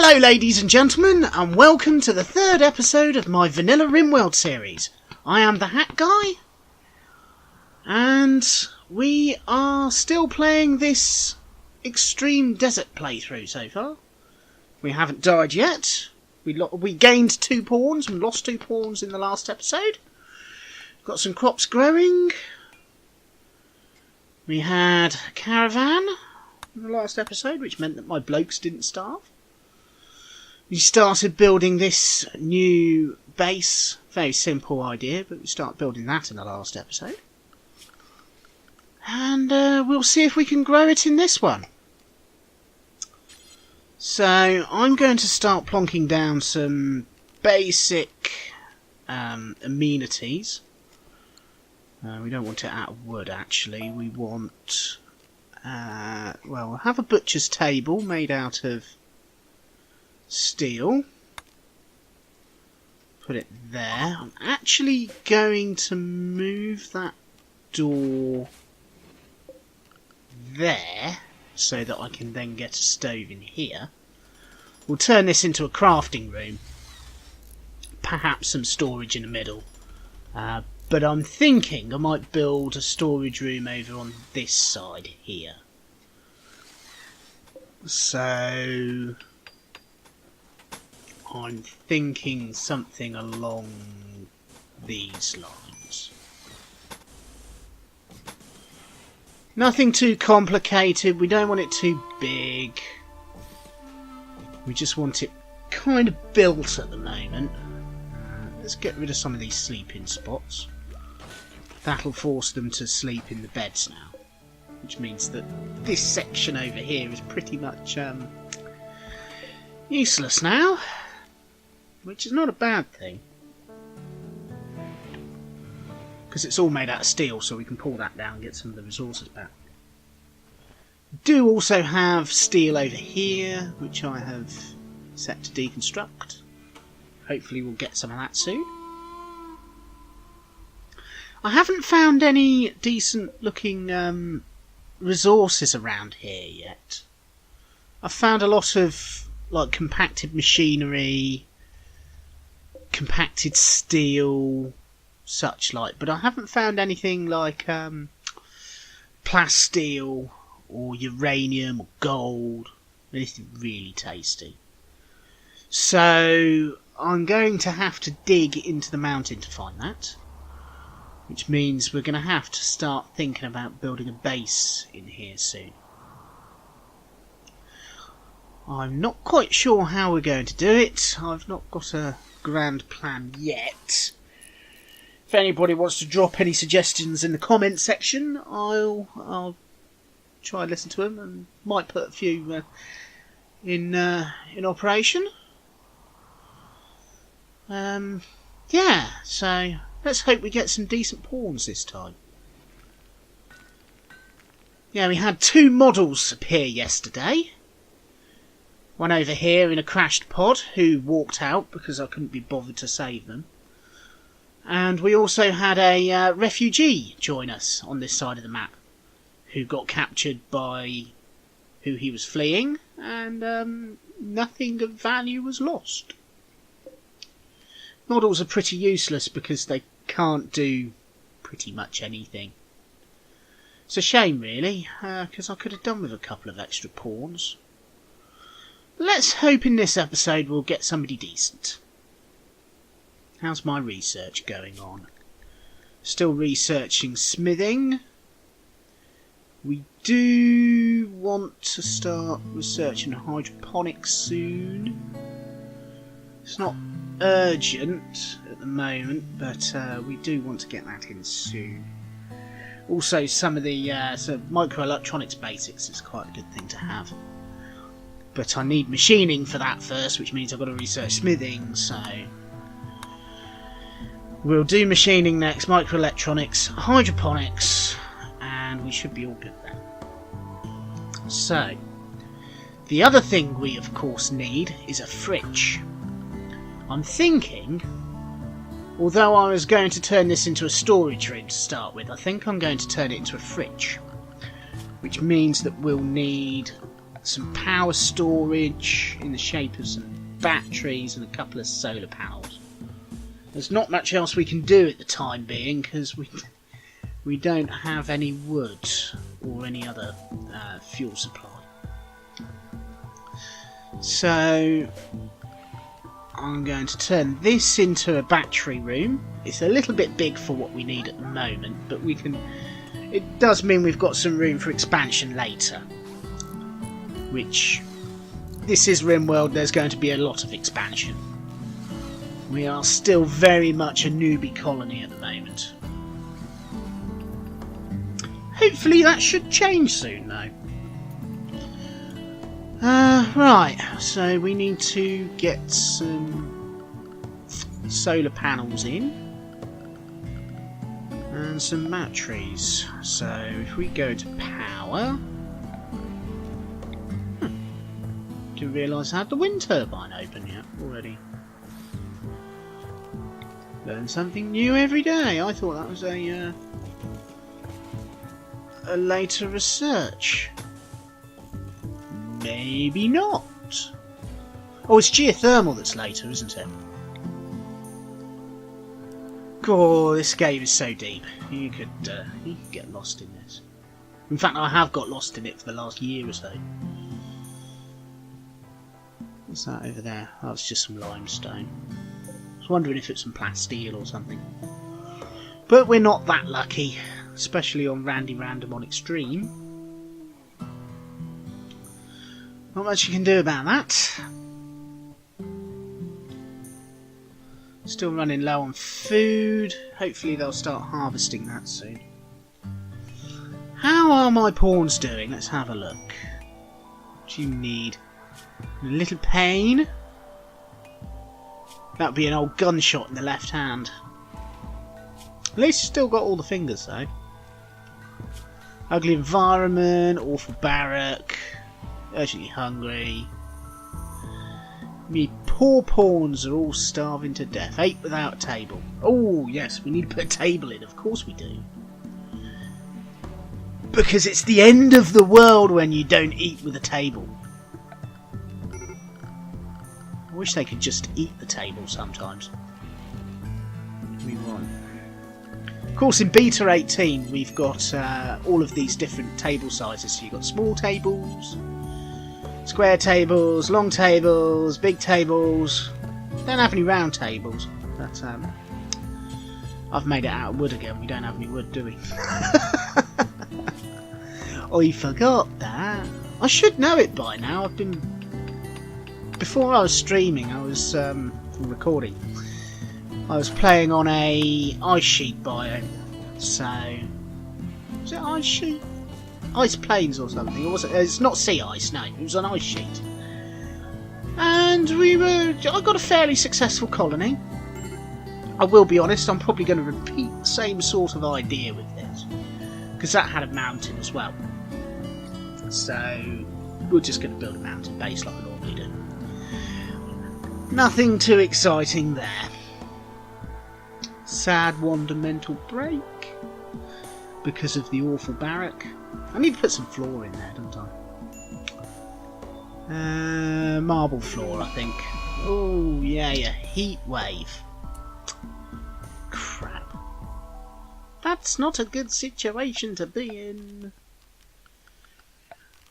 Hello ladies and gentlemen, and welcome to the third episode of my Vanilla Rimworld series. I am the Hat Guy, and we are still playing this extreme desert playthrough so far. We haven't died yet. We gained 2 pawns and lost 2 pawns in the last episode. Got some crops growing. We had a caravan in the last episode, which meant that my blokes didn't starve. We started building this new base. Very simple idea, but we started building that in the last episode. And we'll see if we can grow it in this one. So I'm going to start plonking down some basic amenities. We don't want it out of wood, actually. We want... well, we'll have a butcher's table made out of steel. Put it there. I'm actually going to move that door there so that I can then get a stove in here. We'll turn this into a crafting room. Perhaps some storage in the middle. But I'm thinking I might build a storage room over on this side here. So I'm thinking something along these lines. Nothing too complicated. We don't want it too big. We just want it kind of built at the moment. Let's get rid of some of these sleeping spots. That'll force them to sleep in the beds now. Which means that this section over here is pretty much useless now. Which is not a bad thing. Because it's all made out of steel, so we can pull that down and get some of the resources back. We do also have steel over here, which I have set to deconstruct. Hopefully we'll get some of that soon. I haven't found any decent looking resources around here yet. I've found a lot of like compacted machinery, compacted steel, such like, but I haven't found anything like plasteel or uranium or gold, anything really tasty. So I'm going to have to dig into the mountain to find that, which means we're going to have to start thinking about building a base in here soon. I'm not quite sure how we're going to do it. I've not got a grand plan yet. If anybody wants to drop any suggestions in the comments section, I'll try and listen to them and might put a few in operation. Yeah, so let's hope we get some decent pawns this time. Yeah, we had 2 models appear yesterday. One over here in a crashed pod who walked out because I couldn't be bothered to save them. And we also had a refugee join us on this side of the map who got captured by who he was fleeing, and nothing of value was lost. Models are pretty useless because they can't do pretty much anything. It's a shame really, because I could have done with a couple of extra pawns. Let's hope in this episode we'll get somebody decent. How's my research going on? Still researching smithing. We do want to start researching hydroponics soon. It's not urgent at the moment, but we do want to get that in soon. Also, some of the microelectronics basics is quite a good thing to have. But I need machining for that first, which means I've got to research smithing, so we'll do machining next, microelectronics, hydroponics, and we should be all good then. So, the other thing we of course need is a fridge. I'm thinking, although I was going to turn this into a storage room to start with, I think I'm going to turn it into a fridge. Which means that we'll need some power storage in the shape of some batteries and a couple of solar panels. There's not much else we can do at the time being because we don't have any wood or any other fuel supply. So I'm going to turn this into a battery room. It's a little bit big for what we need at the moment, but we can. It does mean we've got some room for expansion later. Which, this is Rimworld, there's going to be a lot of expansion. We are still very much a newbie colony at the moment. Hopefully that should change soon though. Right, so we need to get some solar panels in and some batteries. So if we go to power, didn't realise I had the wind turbine open yet already. Learn something new every day. I thought that was a later research. Maybe not. Oh, it's geothermal that's later, isn't it? God, this game is so deep. You could get lost in this. In fact, I have got lost in it for the last year or so. What's that over there? Oh, it's just some limestone. I was wondering if it's some plasteel or something. But we're not that lucky, especially on Randy Random on Extreme. Not much you can do about that. Still running low on food. Hopefully they'll start harvesting that soon. How are my pawns doing? Let's have a look. What do you need? A little pain? That would be an old gunshot in the left hand. At least you've still got all the fingers though. Ugly environment, awful barrack, urgently hungry. Me poor pawns are all starving to death. Ate without a table. Oh yes, we need to put a table in, of course we do. Because it's the end of the world when you don't eat with a table. I wish they could just eat the table sometimes. We want. Of course, in Beta 18, we've got all of these different table sizes. So you've got small tables, square tables, long tables, big tables. Don't have any round tables, but I've made it out of wood again. We don't have any wood, do we? I forgot that. I should know it by now. Before I was streaming, I was recording. I was playing on a ice sheet biome. So, was it ice sheet? Ice plains or something? Or was it? It's not sea ice. No, it was an ice sheet. And I got a fairly successful colony. I will be honest. I'm probably going to repeat the same sort of idea with this because that had a mountain as well. So we're just going to build a mountain base like we normally do. Nothing too exciting there. Sad mental break because of the awful barrack. I need to put some floor in there, don't I? Marble floor, I think. Oh yeah, heat wave. Crap. That's not a good situation to be in.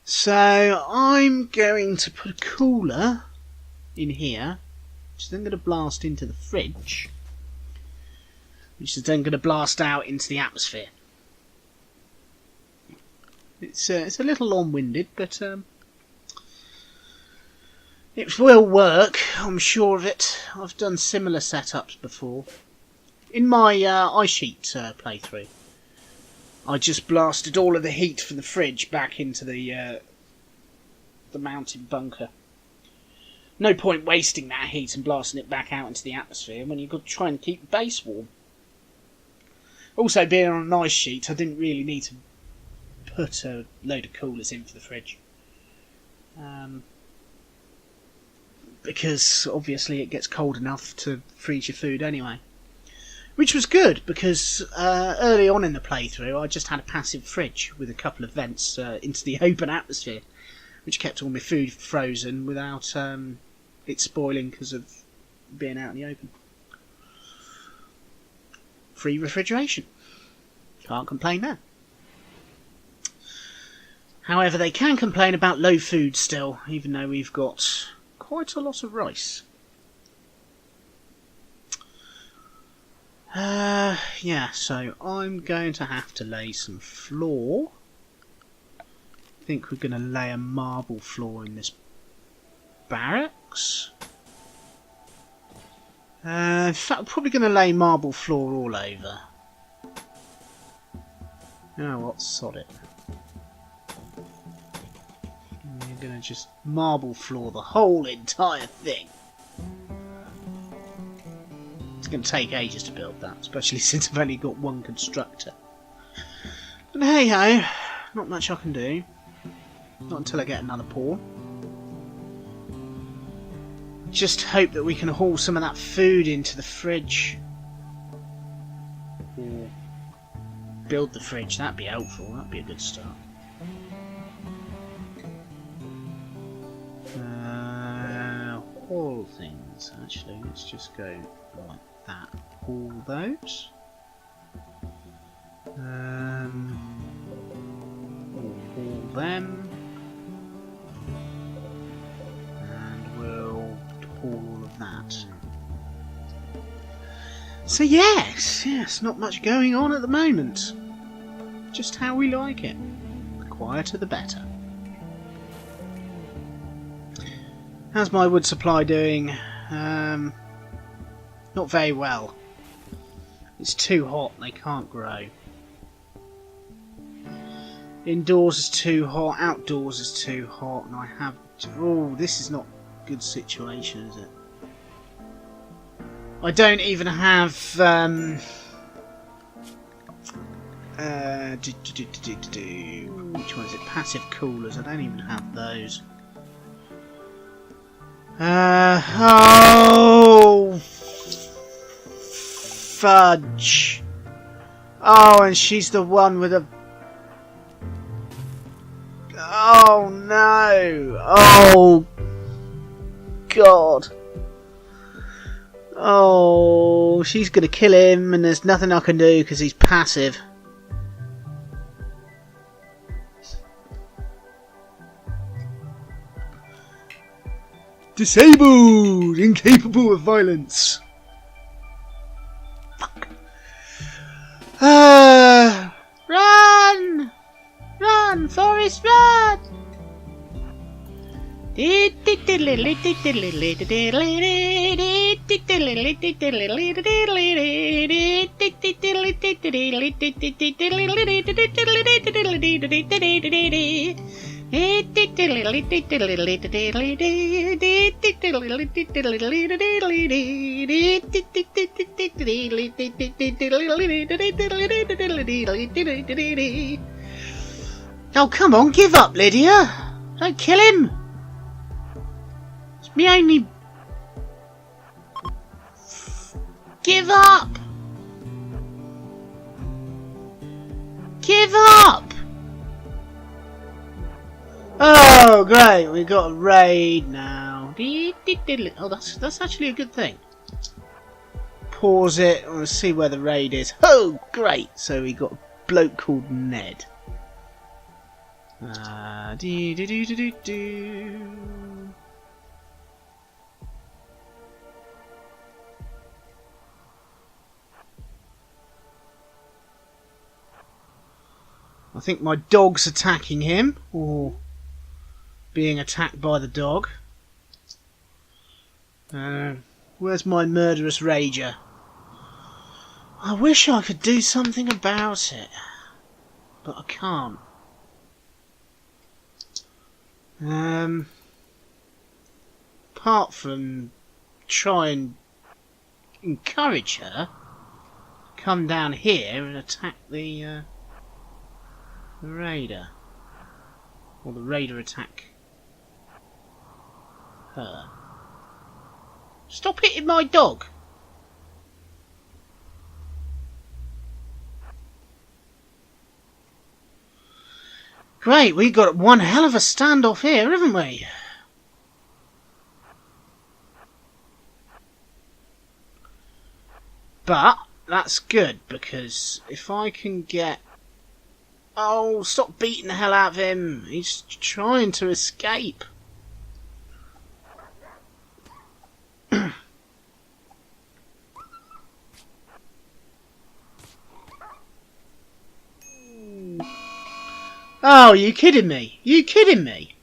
So I'm going to put a cooler in here, which is then going to blast into the fridge, which is then going to blast out into the atmosphere. It's a little long-winded, but it will work. I'm sure of it. I've done similar setups before. In my ice sheet playthrough, I just blasted all of the heat from the fridge back into the mountain bunker. No point wasting that heat and blasting it back out into the atmosphere when you've got to try and keep the base warm. Also, being on an ice sheet, I didn't really need to put a load of coolers in for the fridge. Because obviously it gets cold enough to freeze your food anyway. Which was good, because early on in the playthrough I just had a passive fridge with a couple of vents into the open atmosphere. which kept all my food frozen without it spoiling because of being out in the open. Free refrigeration. Can't complain there. However, they can complain about low food still, even though we've got quite a lot of rice. Yeah, so I'm going to have to lay some floor. I think we're going to lay a marble floor in this barracks. In fact, I'm probably going to lay marble floor all over. You know what, sod it. We're going to just marble floor the whole entire thing. It's going to take ages to build that, especially since I've only got one constructor. But hey ho, not much I can do. Not until I get another pawn. Just hope that we can haul some of that food into the fridge. Or build the fridge, that'd be helpful, that'd be a good start. All things, actually, let's just go like that. All those. All them. And we'll haul all of that. So yes, not much going on at the moment. Just how we like it. The quieter the better. How's my wood supply doing? Not very well. It's too hot, they can't grow. Indoors is too hot, outdoors is too hot, and I have... Oh, this is not a good situation, is it? I don't even have... Which one is it? Passive coolers, I don't even have those. Oh, fudge. Oh, and she's the one with a... Oh, no. Oh, God. Oh, she's going to kill him, and there's nothing I can do because he's passive. Disabled! Incapable of violence! Fuck. Run! Run, Forrest, run! Oh, come on, give up, Lydia! Don't kill him! It's me only... Give up! Give up! Oh, great, we got a raid now. Oh, that's actually a good thing. Pause it, and we'll see where the raid is. Oh, great! So we got a bloke called Ned. I think my dog's attacking him, or being attacked by the dog. Where's my murderous rager? I wish I could do something about it, but I can't. Apart from try and encourage her to come down here and attack the raider, or the raider attack her. Stop hitting my dog! Great, we got one hell of a standoff here, haven't we? But that's good, because if I can get... Oh, stop beating the hell out of him. He's trying to escape. Oh, are you kidding me? Are you kidding me?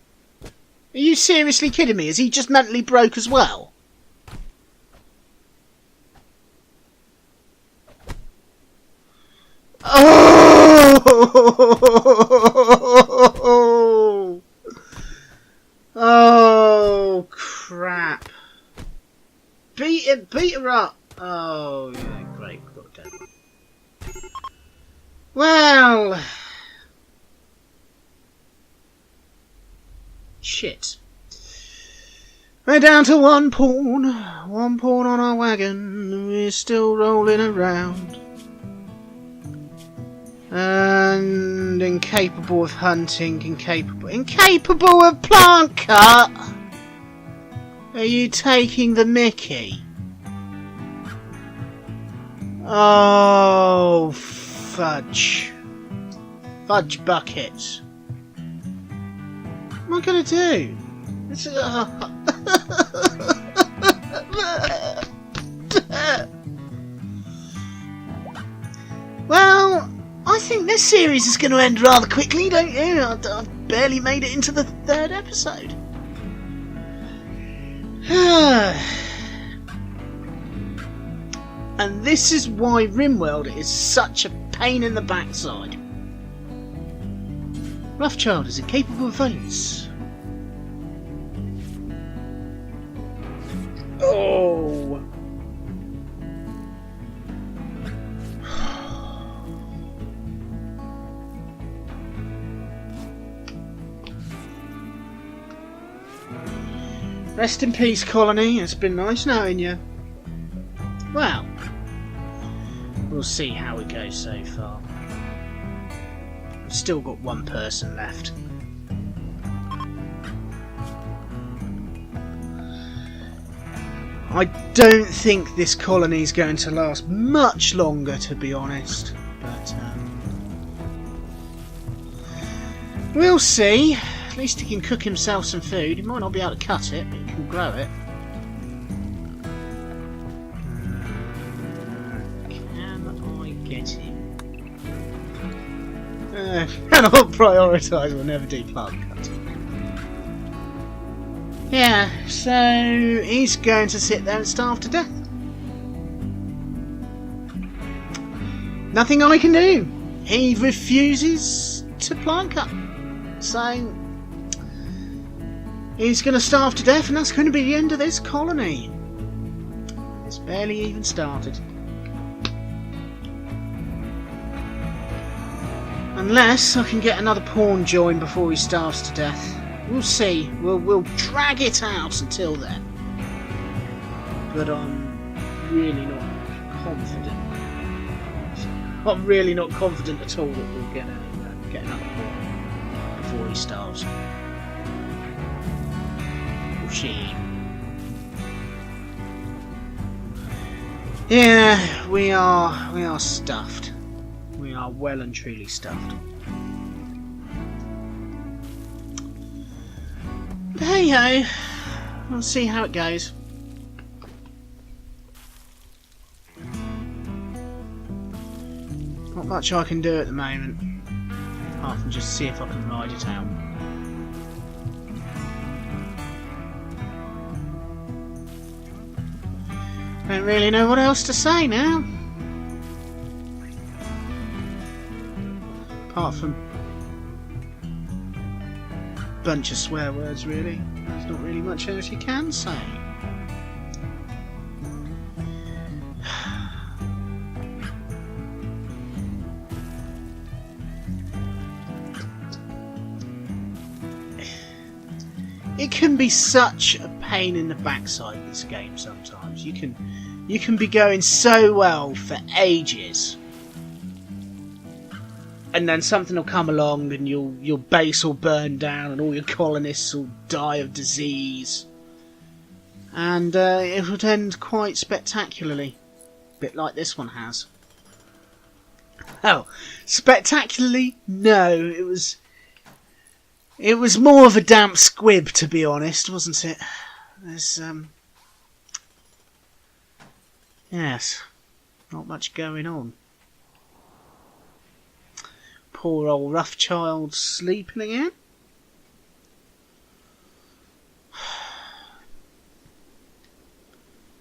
Are you seriously kidding me? Is he just mentally broke as well? Oh! Oh, crap. Beat her up. Oh, yeah, great. We've got a dead one. Well... Shit. We're down to one pawn on our wagon, we're still rolling around. And incapable of hunting, incapable of plant cut? Are you taking the mickey? Oh, fudge. Fudge buckets. What am I going to do? Well, I think this series is going to end rather quickly, don't you? I've barely made it into the 3rd episode. And this is why Rimworld is such a pain in the backside. Roughchild is incapable of violence. Oh. Rest in peace, Colony. It's been nice knowing you. Well, we'll see how it goes so far. I've still got one person left. I don't think this colony is going to last much longer, to be honest. But we'll see. At least he can cook himself some food. He might not be able to cut it, but he can grow it. Can I get him? Cannot prioritise, will never do plant cutting. Yeah, so he's going to sit there and starve to death. Nothing I can do. He refuses to plant cut. So he's going to starve to death, and that's going to be the end of this colony. It's barely even started. Unless I can get another pawn join before he starves to death. We'll see. We'll drag it out until then. But I'm really not confident. I'm really not confident at all that we'll get another pawn before he starves. Or she. Yeah, we are stuffed. We are well and truly stuffed. But hey ho, we'll see how it goes. Not much I can do at the moment, apart from just see if I can ride it out. Don't really know what else to say now. Apart from a bunch of swear words, really. There's not really much else you can say. It can be such a pain in the backside, this game, sometimes. You can be going so well for ages, and then something will come along and your base will burn down and all your colonists will die of disease. And it would end quite spectacularly. A bit like this one has. Oh, spectacularly? No, it was more of a damp squib, to be honest, wasn't it? There's, yes, not much going on. Poor old Roughchild sleeping again.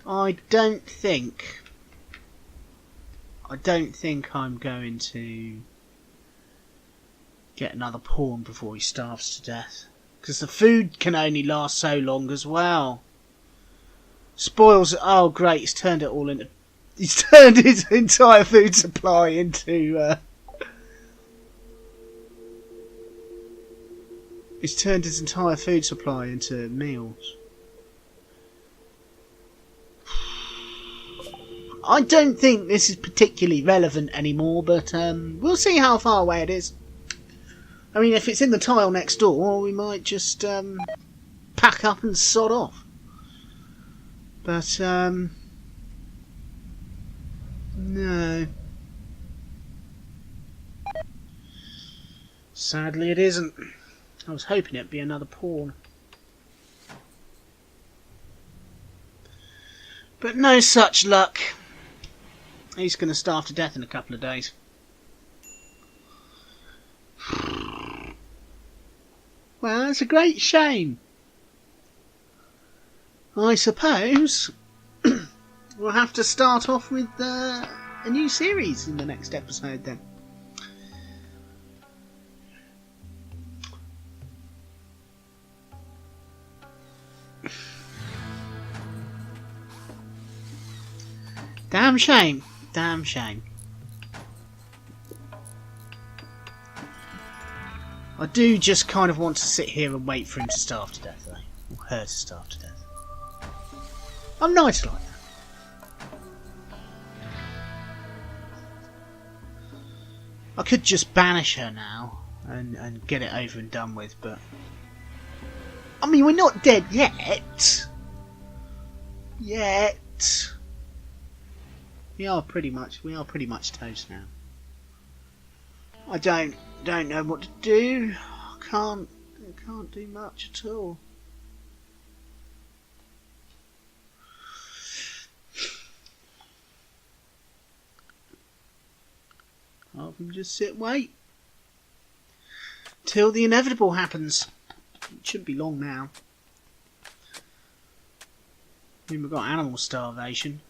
I don't think I'm going to get another pawn before he starves to death. Because the food can only last so long as well. Spoils. Oh great, he's turned it all into... He's turned his entire food supply into... He's turned his entire food supply into meals. I don't think this is particularly relevant anymore, but we'll see how far away it is. I mean, if it's in the tile next door, we might just pack up and sod off. But, no. Sadly it isn't. I was hoping it'd be another pawn. But no such luck. He's going to starve to death in a couple of days. Well, it's a great shame. I suppose we'll have to start off with a new series in the next episode then. Damn shame. Damn shame. I do just kind of want to sit here and wait for him to starve to death, though. Or her to starve to death. I'm nice like that. I could just banish her now and get it over and done with, but... I mean, we're not dead yet. Yet. We are pretty much toast now. I don't know what to do. I can't do much at all. I can just sit and wait till the inevitable happens. It shouldn't be long now. I mean, we've got animal starvation.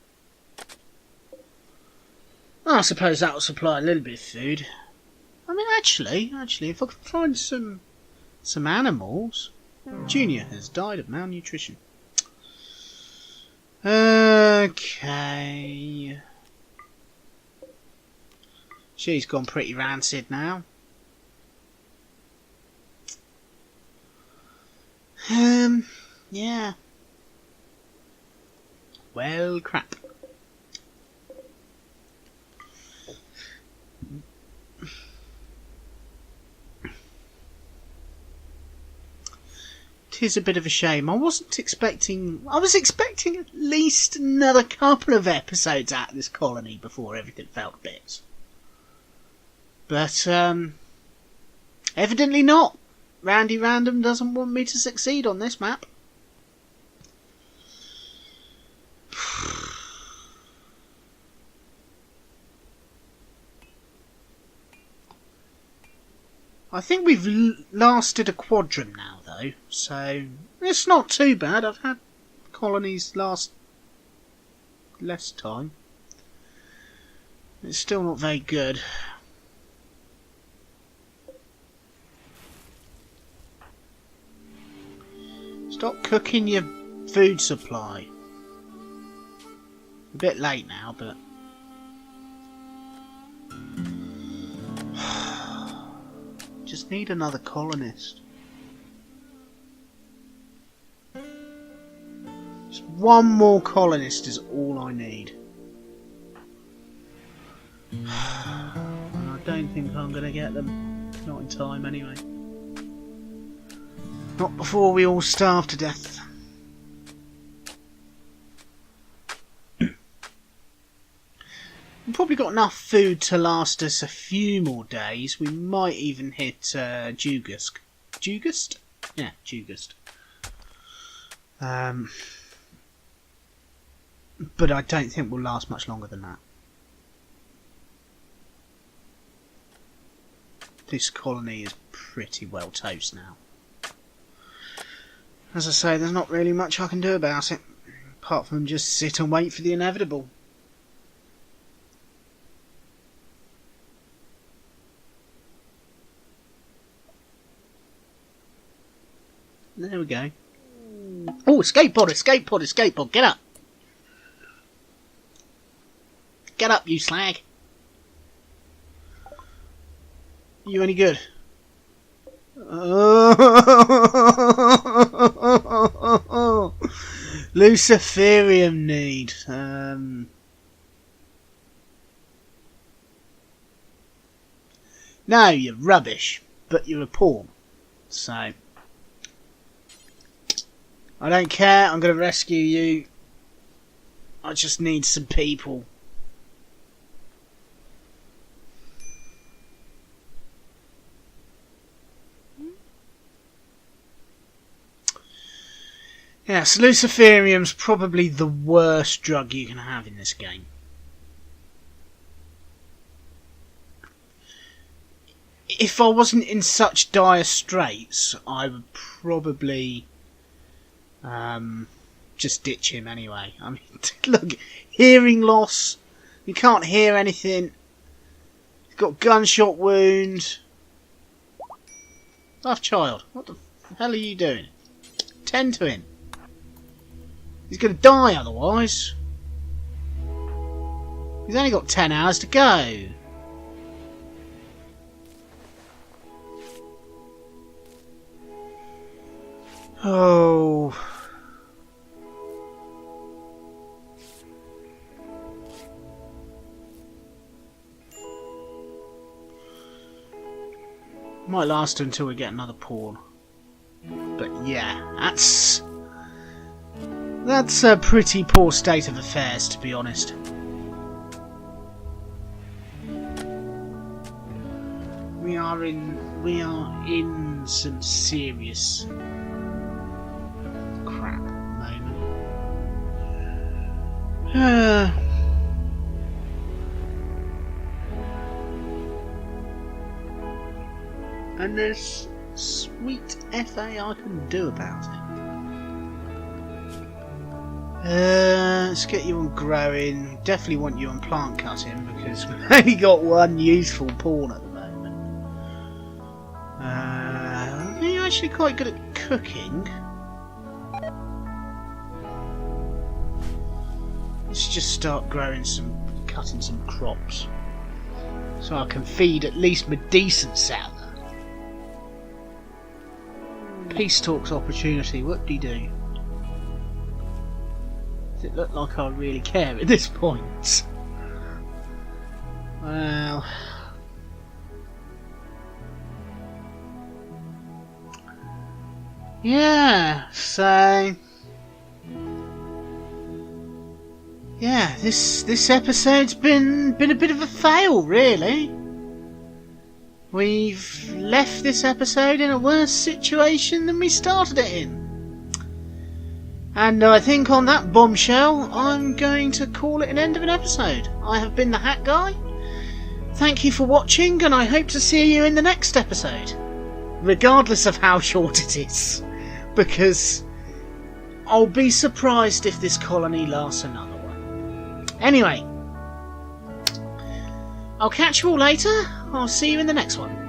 I suppose that will supply a little bit of food. I mean, actually, if I could find some animals... Junior has died of malnutrition. Okay. She's gone pretty rancid now. Yeah. Well, crap. It is a bit of a shame. I was expecting at least another couple of episodes out of this colony before everything fell to bits. But, evidently not. Randy Random doesn't want me to succeed on this map. I think we've lasted a quadrum now, though, so it's not too bad. I've had colonies last less time. It's still not very good. Stop cooking your food supply. A bit late now, but... Just need another colonist. Just one more colonist is all I need. And I don't think I'm going to get them. Not in time, anyway. Not before we all starve to death. We've probably got enough food to last us a few more days. We might even hit Jugust. Jugust? Yeah, Jugust. But I don't think we'll last much longer than that. This colony is pretty well toast now. As I say, there's not really much I can do about it, apart from just sit and wait for the inevitable. There we go. Oh, escape pod, escape pod, escape pod, get up! Get up, you slag! You any good? Luciferium need. No, you're rubbish, but you're a pawn. So, I don't care, I'm going to rescue you. I just need some people. Yes, Luciferium's probably the worst drug you can have in this game. If I wasn't in such dire straits, I would probably just ditch him anyway. I mean, look, hearing loss, you can't hear anything, he's got gunshot wound. Love child, what the hell are you doing? Tend to him. He's going to die otherwise. He's only got 10 hours to go. Oh. Might last until we get another pawn. But yeah, that's a pretty poor state of affairs, to be honest. We are in some serious crap at the moment. And there's sweet FA I can do about it. Let's get you on growing. Definitely want you on plant cutting because we've only got one useful pawn at the moment. You're actually quite good at cooking. Let's just start cutting some crops, so I can feed at least my decent Souther. Peace talks opportunity. What do you do? Does it look like I really care at this point? Well, yeah, so yeah, this episode's been a bit of a fail, really. We've left this episode in a worse situation than we started it in. And I think on that bombshell, I'm going to call it an end of an episode. I have been the Hat Guy. Thank you for watching, and I hope to see you in the next episode. Regardless of how short it is. Because I'll be surprised if this colony lasts another one. Anyway, I'll catch you all later. I'll see you in the next one.